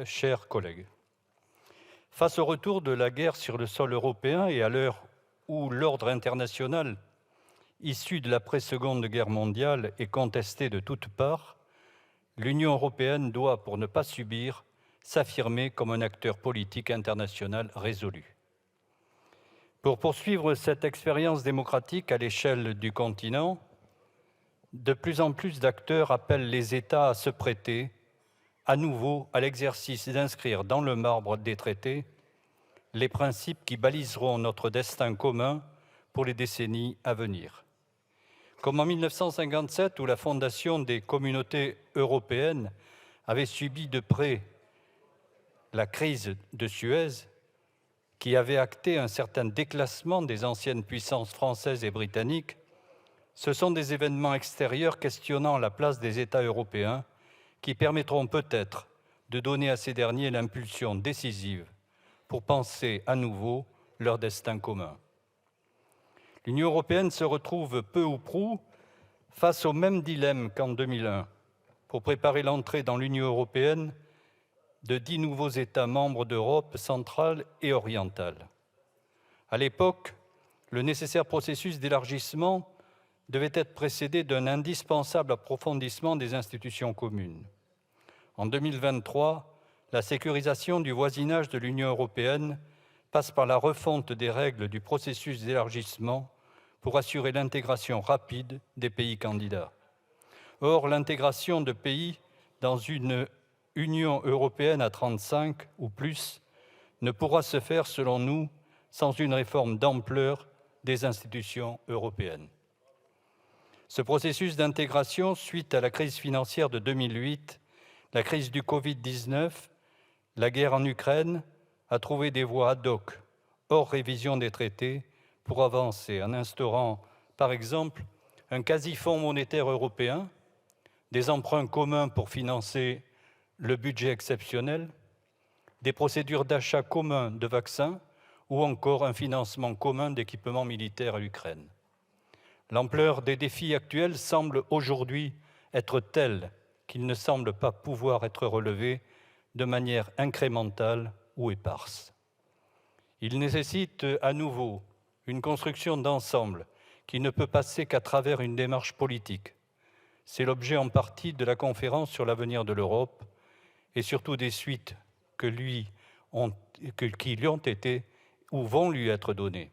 chers collègues, face au retour de la guerre sur le sol européen et à l'heure où l'ordre international issu de l'après-Seconde Guerre mondiale est contesté de toutes parts, l'Union européenne doit, pour ne pas subir, s'affirmer comme un acteur politique international résolu. Pour poursuivre cette expérience démocratique à l'échelle du continent, de plus en plus d'acteurs appellent les États à se prêter à nouveau à l'exercice d'inscrire dans le marbre des traités les principes qui baliseront notre destin commun pour les décennies à venir. Comme en 1957, où la fondation des communautés européennes avait subi de près la crise de Suez, qui avait acté un certain déclassement des anciennes puissances françaises et britanniques, ce sont des événements extérieurs questionnant la place des États européens qui permettront peut-être de donner à ces derniers l'impulsion décisive pour penser à nouveau leur destin commun. L'Union européenne se retrouve peu ou prou face au même dilemme qu'en 2001 pour préparer l'entrée dans l'Union européenne de 10 nouveaux États membres d'Europe centrale et orientale. À l'époque, le nécessaire processus d'élargissement devait être précédé d'un indispensable approfondissement des institutions communes. En 2023, la sécurisation du voisinage de l'Union européenne passe par la refonte des règles du processus d'élargissement pour assurer l'intégration rapide des pays candidats. Or, l'intégration de pays dans une Union européenne à 35 ou plus ne pourra se faire, selon nous, sans une réforme d'ampleur des institutions européennes. Ce processus d'intégration, suite à la crise financière de 2008, la crise du Covid-19, la guerre en Ukraine, a trouvé des voies ad hoc, hors révision des traités, pour avancer en instaurant, par exemple, un quasi-fonds monétaire européen, des emprunts communs pour financer le budget exceptionnel, des procédures d'achat commun de vaccins ou encore un financement commun d'équipements militaires à l'Ukraine. L'ampleur des défis actuels semble aujourd'hui être telle qu'il ne semble pas pouvoir être relevé de manière incrémentale ou éparse. Il nécessite à nouveau une construction d'ensemble qui ne peut passer qu'à travers une démarche politique. C'est l'objet en partie de la conférence sur l'avenir de l'Europe et surtout des suites qui lui ont été ou vont lui être données.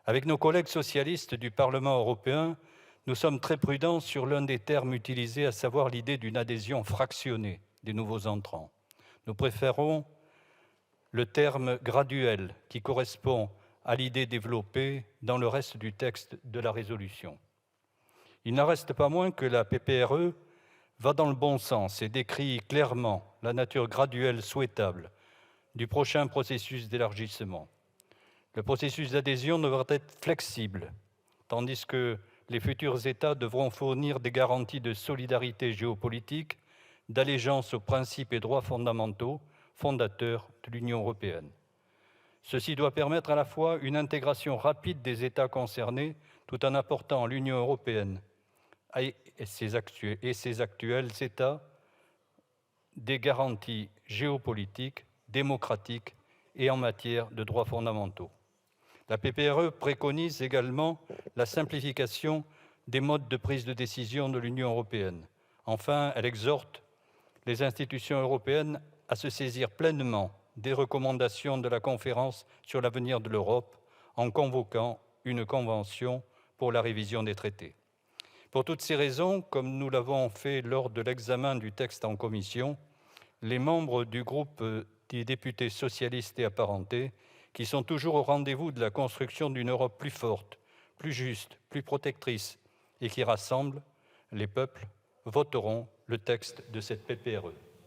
Avec nos collègues socialistes du Parlement européen, nous sommes très prudents sur l'un des termes utilisés, à savoir l'idée d'une adhésion fractionnée des nouveaux entrants. Nous préférons le terme graduel qui correspond à l'idée développée dans le reste du texte de la résolution. Il n'en reste pas moins que la PPRE va dans le bon sens et décrit clairement la nature graduelle souhaitable du prochain processus d'élargissement. Le processus d'adhésion devra être flexible, tandis que les futurs États devront fournir des garanties de solidarité géopolitique, d'allégeance aux principes et droits fondamentaux fondateurs de l'Union européenne. Ceci doit permettre à la fois une intégration rapide des États concernés, tout en apportant à l'Union européenne et ses actuels États des garanties géopolitiques, démocratiques et en matière de droits fondamentaux. La PPRE préconise également la simplification des modes de prise de décision de l'Union européenne. Enfin, elle exhorte les institutions européennes à se saisir pleinement des recommandations de la conférence sur l'avenir de l'Europe en convoquant une convention pour la révision des traités. Pour toutes ces raisons, comme nous l'avons fait lors de l'examen du texte en commission, les membres du groupe des députés socialistes et apparentés, qui sont toujours au rendez-vous de la construction d'une Europe plus forte, plus juste, plus protectrice et qui rassemble les peuples, voteront le texte de cette PPRE.